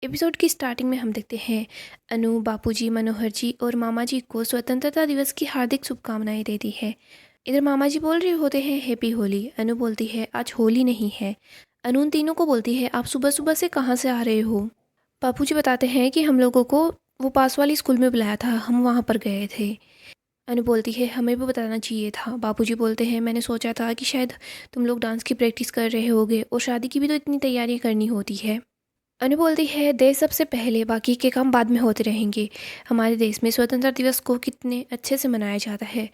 Episode की starting में हम देखते हैं अनु बापूजी, मनोहर जी और मामा जी को स्वतंत्रता दिवस की हार्दिक शुभकामनाएं देती है। इधर मामा जी बोल रहे होते हैं हैप्पी होली। अनु बोलती है आज होली नहीं है। अनु उन तीनों को बोलती है आप सुबह सुबह से कहाँ से आ रहे हो। बापूजी बताते हैं कि हम लोगों को वो पास वाली स्कूल में बुलाया था, हम वहाँ पर गए थे। अनु बोलती है हमें भी बताना चाहिए था। बापूजी बोलते हैं मैंने सोचा था कि शायद तुम लोग डांस की प्रैक्टिस कर रहे होगे और शादी की भी तो इतनी तैयारी करनी होती है। अनु बोलती है देश सबसे पहले, बाकी के काम बाद में होते रहेंगे। हमारे देश में स्वतंत्रता दिवस को कितने अच्छे से मनाया जाता है।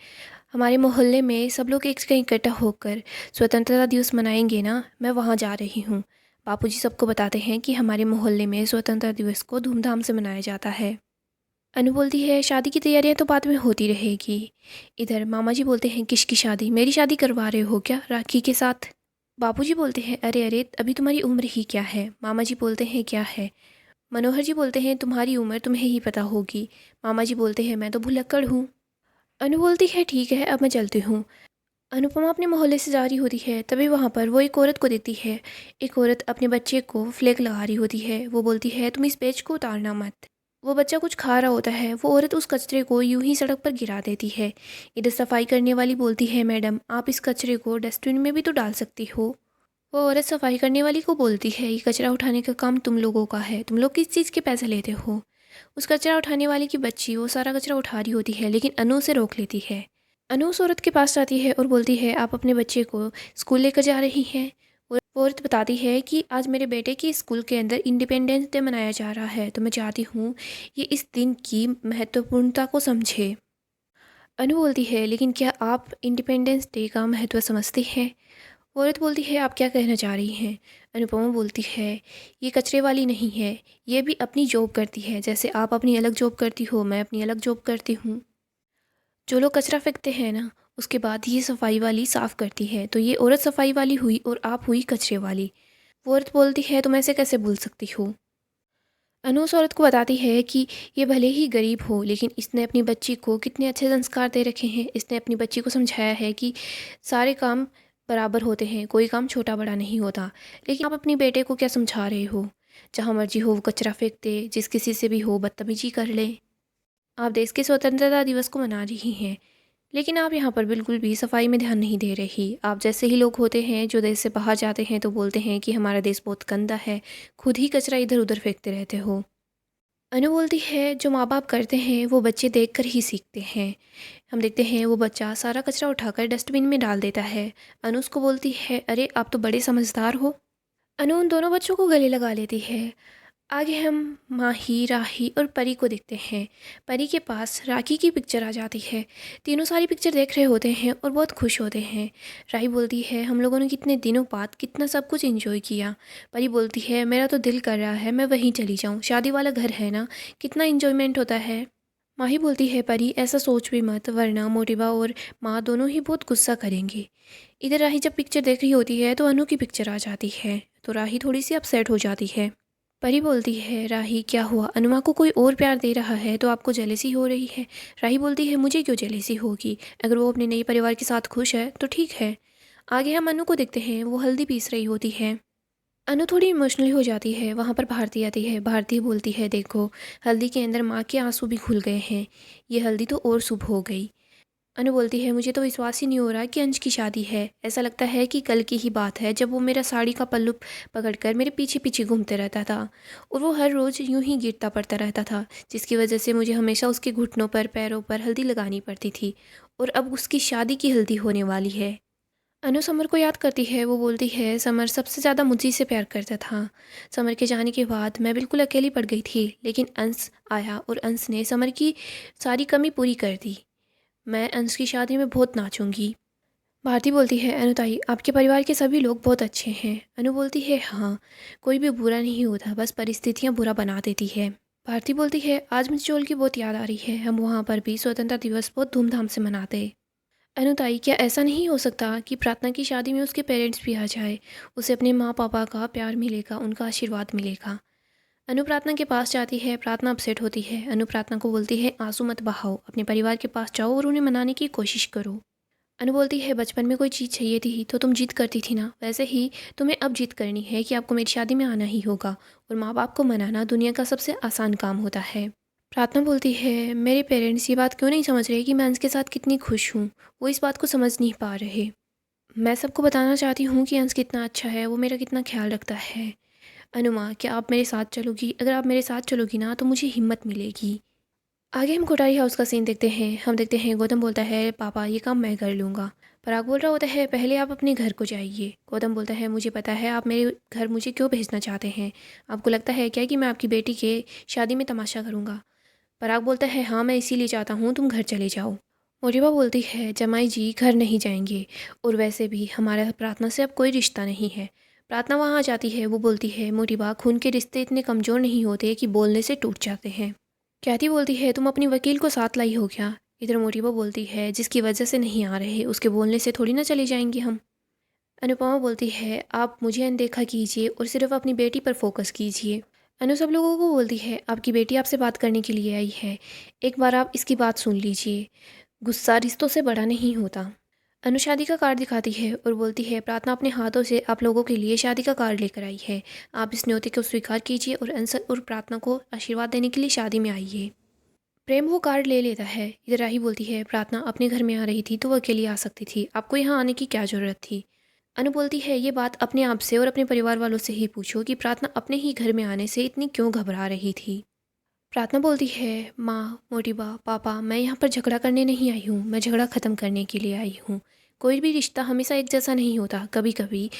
हमारे मोहल्ले में सब लोग एक जगह इकट्ठा होकर स्वतंत्रता दिवस मनाएंगे ना, मैं वहाँ जा रही हूँ। बापूजी सबको बताते हैं कि हमारे मोहल्ले में स्वतंत्रता दिवस को धूमधाम से मनाया जाता है। अनु बोलती है शादी की तैयारियां तो बाद में होती रहेगी। इधर मामा जी बोलते हैं किसकी शादी, मेरी शादी करवा रहे हो क्या राखी के साथ। बापूजी बोलते हैं अरे अरे अभी तुम्हारी उम्र ही क्या है। मामा जी बोलते हैं क्या है। मनोहर जी बोलते हैं तुम्हारी उम्र तुम्हें ही पता होगी। मामा जी बोलते हैं मैं तो भुलक्कड़ हूँ। अनु बोलती है ठीक है अब मैं चलती हूँ। अनुपमा अपने मोहल्ले से जा रही होती है, तभी वहाँ पर वो एक औरत को देखती है। एक औरत अपने बच्चे को फ्लैग लगा रही होती है। वो बोलती है तुम इस पेज को उतारना मत। वो बच्चा कुछ खा रहा होता है। वो औरत उस कचरे को यूं ही सड़क पर गिरा देती है। इधर सफाई करने वाली बोलती है मैडम आप इस कचरे को डस्टबिन में भी तो डाल सकती हो। वो औरत सफाई करने वाली को बोलती है ये कचरा उठाने का काम तुम लोगों का है, तुम लोग किस चीज़ के पैसे लेते हो। उस कचरा उठाने वाली की बच्ची वो सारा कचरा उठा रही होती है, लेकिन अनु उसे रोक लेती है। अनु उस औरत के पास जाती है और बोलती है आप अपने बच्चे को स्कूल लेकर जा रही हैं। और वो औरत बताती है कि आज मेरे बेटे की स्कूल के अंदर इंडिपेंडेंस डे मनाया जा रहा है, तो मैं चाहती हूँ ये इस दिन की महत्वपूर्णता को समझे। अनु बोलती है लेकिन क्या आप इंडिपेंडेंस डे का महत्व समझती हैं। औरत बोलती है आप क्या कहना चाह रही हैं। अनुपमा बोलती है ये कचरे वाली नहीं है, ये भी अपनी जॉब करती है, जैसे आप अपनी अलग जॉब करती हो मैं अपनी अलग जॉब करती हूँ। जो लोग कचरा फेंकते हैं ना, उसके बाद ये सफाई वाली साफ़ करती है, तो ये औरत सफाई वाली हुई और आप हुई कचरे वाली। वो औरत बोलती है तुम ऐसे कैसे बोल सकती हो। अनु उस औरत को बताती है कि ये भले ही गरीब हो, लेकिन इसने अपनी बच्ची को कितने अच्छे संस्कार दे रखे हैं। इसने अपनी बच्ची को समझाया है कि सारे काम बराबर होते हैं, कोई काम छोटा बड़ा नहीं होता। लेकिन आप अपनी बेटे को क्या समझा रहे हो। जहाँ मर्जी हो वो कचरा फेंक दे, जिस किसी से भी हो बदतमीजी कर ले। आप देश के स्वतंत्रता दिवस को मना रही हैं, लेकिन आप यहाँ पर बिल्कुल भी सफाई में ध्यान नहीं दे रही। आप जैसे ही लोग होते हैं जो देश से बाहर जाते हैं तो बोलते हैं कि हमारा देश बहुत गंदा है, खुद ही कचरा इधर उधर फेंकते रहते हो। अनु बोलती है जो माँ बाप करते हैं वो बच्चे देखकर ही सीखते हैं। हम देखते हैं वो बच्चा सारा कचरा उठाकर डस्टबिन में डाल देता है। अनु उसको बोलती है अरे आप तो बड़े समझदार हो। अनु उन दोनों बच्चों को गले लगा लेती है। आगे हम माही, राही और परी को देखते हैं। परी के पास राखी की पिक्चर आ जाती है। तीनों सारी पिक्चर देख रहे होते हैं और बहुत खुश होते हैं। राही बोलती है हम लोगों ने कितने दिनों बाद कितना सब कुछ एंजॉय किया। परी बोलती है मेरा तो दिल कर रहा है मैं वहीं चली जाऊँ, शादी वाला घर है ना, कितना एंजॉयमेंट होता है। माही बोलती है परी ऐसा सोच भी मत, वरना मोटिबा और माँ दोनों ही बहुत गुस्सा करेंगे। इधर राही जब पिक्चर देख रही होती है तो अनु की पिक्चर आ जाती है, तो राही थोड़ी सी अपसेट हो जाती है। परी बोलती है राही क्या हुआ, अनुमा को कोई और प्यार दे रहा है तो आपको जेलेसी हो रही है। राही बोलती है मुझे क्यों जेलेसी होगी, अगर वो अपने नए परिवार के साथ खुश है तो ठीक है। आगे हम अनु को देखते हैं, वो हल्दी पीस रही होती है। अनु थोड़ी इमोशनल हो जाती है। वहाँ पर भारती आती है। भारती बोलती है देखो हल्दी के अंदर माँ के आंसू भी घुल गए हैं, ये हल्दी तो और शुभ हो गई। अनु बोलती है मुझे तो विश्वास ही नहीं हो रहा कि अंश की शादी है। ऐसा लगता है कि कल की ही बात है जब वो मेरा साड़ी का पल्लू पकड़कर मेरे पीछे पीछे घूमते रहता था और वो हर रोज़ यूं ही गिरता पड़ता रहता था, जिसकी वजह से मुझे हमेशा उसके घुटनों पर पैरों पर हल्दी लगानी पड़ती थी। और अब उसकी शादी की हल्दी होने वाली है। अनु समर को याद करती है। वो बोलती है समर सबसे ज़्यादा मुझी से प्यार करता था। समर के जाने के बाद मैं बिल्कुल अकेली पड़ गई थी, लेकिन अंश आया और अंश ने समर की सारी कमी पूरी कर दी। मैं अंश की शादी में बहुत नाचूंगी। भारती बोलती है अनुताई आपके परिवार के सभी लोग बहुत अच्छे हैं। अनु बोलती है हाँ, कोई भी बुरा नहीं होता, बस परिस्थितियाँ बुरा बना देती है। भारती बोलती है आज मुझे चोल की बहुत याद आ रही है, हम वहाँ पर भी स्वतंत्रता दिवस बहुत धूमधाम से मनाते। अनुताई क्या ऐसा नहीं हो सकता कि प्रार्थना की शादी में उसके पेरेंट्स भी आ जाए, उसे अपने माँ पापा का प्यार मिलेगा, उनका आशीर्वाद मिलेगा। अनु प्रार्थना के पास जाती है। प्रार्थना अपसेट होती है। अनु प्रार्थना को बोलती है आंसू मत बहाओ, अपने परिवार के पास जाओ और उन्हें मनाने की कोशिश करो। अनु बोलती है बचपन में कोई चीज़ चाहिए थी तो तुम जिद करती थी ना, वैसे ही तुम्हें अब जिद करनी है कि आपको मेरी शादी में आना ही होगा। और माँ बाप को मनाना दुनिया का सबसे आसान काम होता है। प्रार्थना बोलती है मेरे पेरेंट्स ये बात क्यों नहीं समझ रहे कि मैं अंश के साथ कितनी खुश हूँ। वो इस बात को समझ नहीं पा रहे। मैं सबको बताना चाहती हूँ कि अंश कितना अच्छा है, वो मेरा कितना ख्याल रखता है। अनुमा क्या आप मेरे साथ चलोगी? अगर आप मेरे साथ चलोगी ना तो मुझे हिम्मत मिलेगी। आगे हम कोठारी हाउस का सीन देखते हैं। हम देखते हैं गौतम बोलता है पापा ये काम मैं कर लूँगा। पराग बोल रहा होता है पहले आप अपने घर को जाइए। गौतम बोलता है मुझे पता है आप मेरे घर मुझे क्यों भेजना चाहते हैं। आपको लगता है क्या कि मैं आपकी बेटी के शादी में तमाशा करूँगा? पराग बोलता है हाँ मैं इसीलिए चाहता हूँ तुम घर चले जाओ। मोटिबा बोलती है जमाई जी घर नहीं जाएंगे, और वैसे भी हमारा प्रार्थना से अब कोई रिश्ता नहीं है। प्रार्थना वहाँ आ जाती है। वो बोलती है मोटिबा खून के रिश्ते इतने कमज़ोर नहीं होते कि बोलने से टूट जाते हैं। ख्याति बोलती है तुम अपनी वकील को साथ लाई हो क्या? इधर मोटिबा बोलती है जिसकी वजह से नहीं आ रहे उसके बोलने से थोड़ी ना चले जाएंगे हम। अनुपमा बोलती है आप मुझे अनदेखा कीजिए और सिर्फ अपनी बेटी पर फोकस कीजिए। अनु सब लोगों को बोलती है आपकी बेटी आपसे बात करने के लिए आई है, एक बार आप इसकी बात सुन लीजिए। गुस्सा रिश्तों से बड़ा नहीं होता। अनु शादी का कार्ड दिखाती है और बोलती है प्रार्थना अपने हाथों से आप लोगों के लिए शादी का कार्ड लेकर आई है। आप इस न्योते को स्वीकार कीजिए और अंसर और प्रार्थना को आशीर्वाद देने के लिए शादी में आइए। प्रेम वो कार्ड ले लेता है। इधर राही बोलती है प्रार्थना अपने घर में आ रही थी तो वो अकेली आ सकती थी, आपको यहाँ आने की क्या ज़रूरत थी? अनु बोलती है ये बात अपने आप से और अपने परिवार वालों से ही पूछो कि प्रार्थना अपने ही घर में आने से इतनी क्यों घबरा रही थी। प्रार्थना बोलती है माँ मोटिबा पापा मैं यहाँ पर झगड़ा करने नहीं आई हूँ, मैं झगड़ा ख़त्म करने के लिए आई हूँ। कोई भी रिश्ता हमेशा एक जैसा नहीं होता, कभी कभी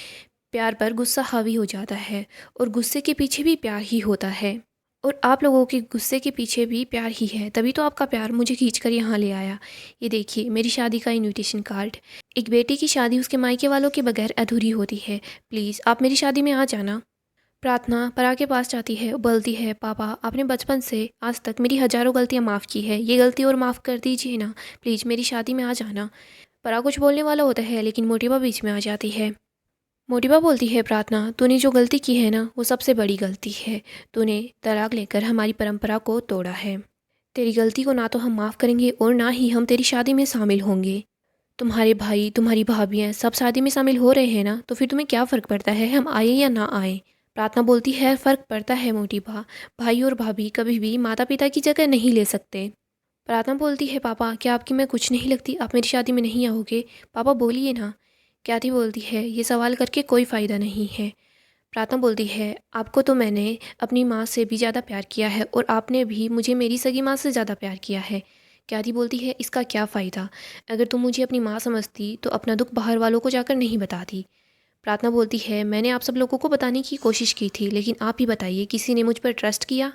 प्यार पर गुस्सा हावी हो जाता है और गुस्से के पीछे भी प्यार ही होता है। और आप लोगों के गुस्से के पीछे भी प्यार ही है, तभी तो आपका प्यार मुझे खींच कर यहाँ ले आया। ये देखिए मेरी शादी का इनविटेशन कार्ड। एक बेटी की शादी उसके मायके वालों के बगैर अधूरी होती है। प्लीज़ आप मेरी शादी में आ जाना। प्रार्थना परा के पास जाती है और बोलती है पापा आपने बचपन से आज तक मेरी हज़ारों गलतियाँ माफ़ की है, ये गलती और माफ़ कर दीजिए ना, प्लीज़ मेरी शादी में आ जाना। परा कुछ बोलने वाला होता है लेकिन मोटिबा बीच में आ जाती है। मोटिबा बोलती है प्रार्थना तूने जो गलती की है ना वो सबसे बड़ी गलती है। तूने तलाक लेकर हमारी परंपरा को तोड़ा है। तेरी गलती को ना तो हम माफ़ करेंगे और ना ही हम तेरी शादी में शामिल होंगे। तुम्हारे भाई तुम्हारी भाभियाँ सब शादी में शामिल हो रहे हैं ना, तो फिर तुम्हें क्या फ़र्क पड़ता है हम आए या ना आए? प्रार्थना बोलती है फ़र्क पड़ता है मोटिबा। भाई और भाभी कभी भी माता पिता की जगह नहीं ले सकते। प्रार्थना बोलती है पापा क्या आपकी मैं कुछ नहीं लगती, आप मेरी शादी में नहीं आओगे? पापा बोलिए ना। ख्याति बोलती है ये सवाल करके कोई फ़ायदा नहीं है। प्रार्थना बोलती है आपको तो मैंने अपनी माँ से भी ज़्यादा प्यार किया है और आपने भी मुझे मेरी सगी माँ से ज़्यादा प्यार किया है। ख्याति बोलती है इसका क्या फ़ायदा? अगर तुम मुझे अपनी माँ समझती तो अपना दुख बाहर वालों को जाकर नहीं बताती। प्रार्थना बोलती है मैंने आप सब लोगों को बताने की कोशिश की थी, लेकिन आप ही बताइए किसी ने मुझ पर ट्रस्ट किया?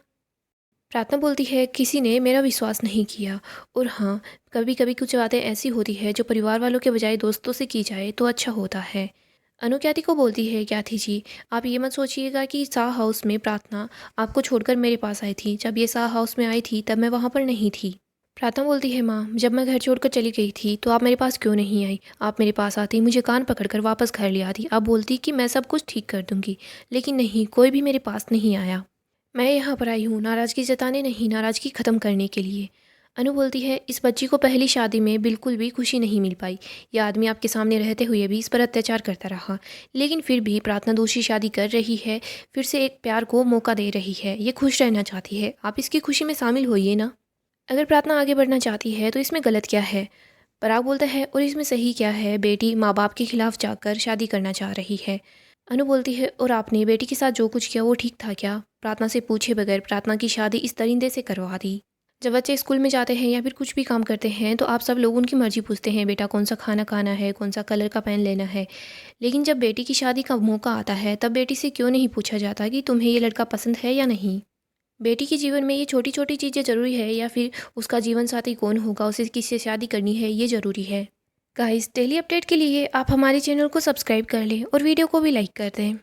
प्रार्थना बोलती है किसी ने मेरा विश्वास नहीं किया। और हाँ, कभी कभी कुछ बातें ऐसी होती है जो परिवार वालों के बजाय दोस्तों से की जाए तो अच्छा होता है। अनु ख्याति को बोलती है ख्याति जी आप ये मत सोचिएगा कि शाह हाउस में प्रार्थना आपको छोड़कर मेरे पास आई थी। जब ये शाह हाउस में आई थी तब मैं वहाँ पर नहीं थी। प्रार्थना बोलती है माँ जब मैं घर छोड़कर चली गई थी तो आप मेरे पास क्यों नहीं आई? आप मेरे पास आती मुझे कान पकड़कर वापस घर ले आती, आप बोलती कि मैं सब कुछ ठीक कर दूंगी। लेकिन नहीं, कोई भी मेरे पास नहीं आया। मैं यहाँ पर आई हूँ नाराज़गी जताने नहीं, नाराज़गी ख़त्म करने के लिए। अनु बोलती है इस बच्ची को पहली शादी में बिल्कुल भी खुशी नहीं मिल पाई। यह आदमी आपके सामने रहते हुए भी इस पर अत्याचार करता रहा, लेकिन फिर भी प्रार्थना दूसरी शादी कर रही है, फिर से एक प्यार को मौका दे रही है, ये खुश रहना चाहती है। आप इसकी खुशी में शामिल होइए ना। अगर प्रार्थना आगे बढ़ना चाहती है तो इसमें गलत क्या है? पराग बोलता है और इसमें सही क्या है? बेटी माँ बाप के खिलाफ जाकर शादी करना चाह रही है। अनु बोलती है और आपने बेटी के साथ जो कुछ किया वो ठीक था क्या? प्रार्थना से पूछे बगैर प्रार्थना की शादी इस दरिंदे से करवा दी। जब बच्चे स्कूल में जाते हैं या फिर कुछ भी काम करते हैं तो आप सब लोग उनकी मर्जी पूछते हैं, बेटा कौन सा खाना खाना है, कौन सा कलर का पेन लेना है। लेकिन जब बेटी की शादी का मौका आता है तब बेटी से क्यों नहीं पूछा जाता कि तुम्हें ये लड़का पसंद है या नहीं? बेटी के जीवन में ये छोटी छोटी चीज़ें ज़रूरी है या फिर उसका जीवन साथी कौन होगा, उसे किससे शादी करनी है, ये ज़रूरी है? गाइस डेली अपडेट के लिए आप हमारे चैनल को सब्सक्राइब कर लें और वीडियो को भी लाइक कर दें।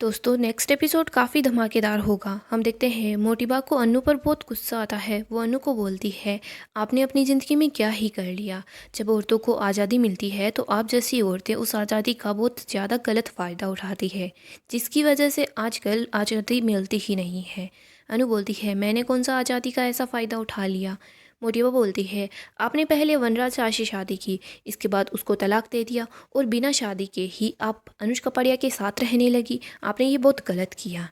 दोस्तों नेक्स्ट एपिसोड काफ़ी धमाकेदार होगा। हम देखते हैं मोटिबा को अनु पर बहुत गुस्सा आता है। वो अनु को बोलती है आपने अपनी ज़िंदगी में क्या ही कर लिया। जब औरतों को आज़ादी मिलती है तो आप जैसी औरतें उस आज़ादी का बहुत ज़्यादा गलत फ़ायदा उठाती है, जिसकी वजह से आजकल आज़ादी मिलती ही नहीं है। अनु बोलती है मैंने कौन सा आज़ादी का ऐसा फ़ायदा उठा लिया? मोटिवा बोलती है, आपने पहले वनराज राज से शादी की, इसके बाद उसको तलाक दे दिया और बिना शादी के ही आप अनुज कपाड़िया के साथ रहने लगी। आपने ये बहुत गलत किया।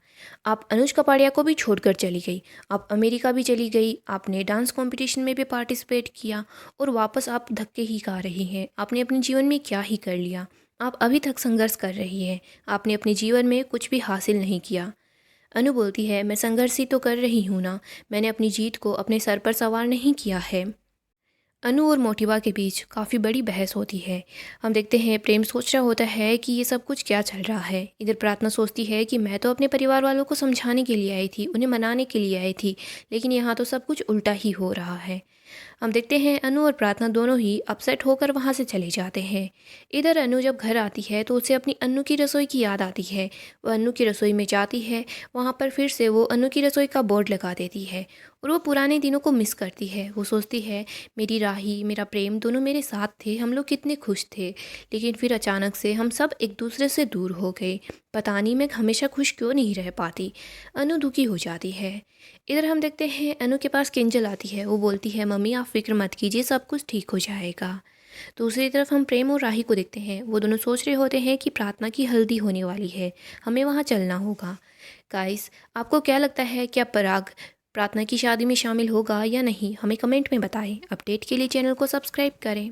आप अनुज कपाड़िया को भी छोड़कर चली गई, आप अमेरिका भी चली गई, आपने डांस कंपटीशन में भी पार्टिसिपेट किया और वापस आप धक्के ही खा रही हैं। आपने अपने जीवन में क्या ही कर लिया। आप अभी तक संघर्ष कर रही हैं, आपने अपने जीवन में कुछ भी हासिल नहीं किया। अनु बोलती है, मैं संघर्ष ही तो कर रही हूँ ना, मैंने अपनी जीत को अपने सर पर सवार नहीं किया है। अनु और मोटिवा के बीच काफ़ी बड़ी बहस होती है। हम देखते हैं प्रेम सोच रहा होता है कि ये सब कुछ क्या चल रहा है। इधर प्रार्थना सोचती है कि मैं तो अपने परिवार वालों को समझाने के लिए आई थी, उन्हें मनाने के लिए आई थी, लेकिन यहाँ तो सब कुछ उल्टा ही हो रहा है। हम देखते हैं अनु और प्रार्थना दोनों ही अपसेट होकर वहाँ से चले जाते हैं। इधर अनु जब घर आती है तो उसे अपनी अनु की रसोई की याद आती है। वो अनु की रसोई में जाती है, वहाँ पर फिर से वो अनु की रसोई का बोर्ड लगा देती है और वो पुराने दिनों को मिस करती है। वो सोचती है, मेरी राही, मेरा प्रेम दोनों मेरे साथ थे, हम लोग कितने खुश थे, लेकिन फिर अचानक से हम सब एक दूसरे से दूर हो गए। पता नहीं मैं हमेशा खुश क्यों नहीं रह पाती। अनु दुखी हो जाती है। इधर हम देखते हैं अनु के पास किंजल आती है। वो बोलती है, मम्मी आप फिक्र मत कीजिए, सब कुछ ठीक हो जाएगा। दूसरी तरफ हम प्रेम और राही को देखते हैं। वो दोनों सोच रहे होते हैं कि प्रार्थना की हल्दी होने वाली है, हमें वहाँ चलना होगा। गाइस, आपको क्या लगता है, क्या पराग प्रार्थना की शादी में शामिल होगा या नहीं? हमें कमेंट में बताएं। अपडेट के लिए चैनल को सब्सक्राइब करें।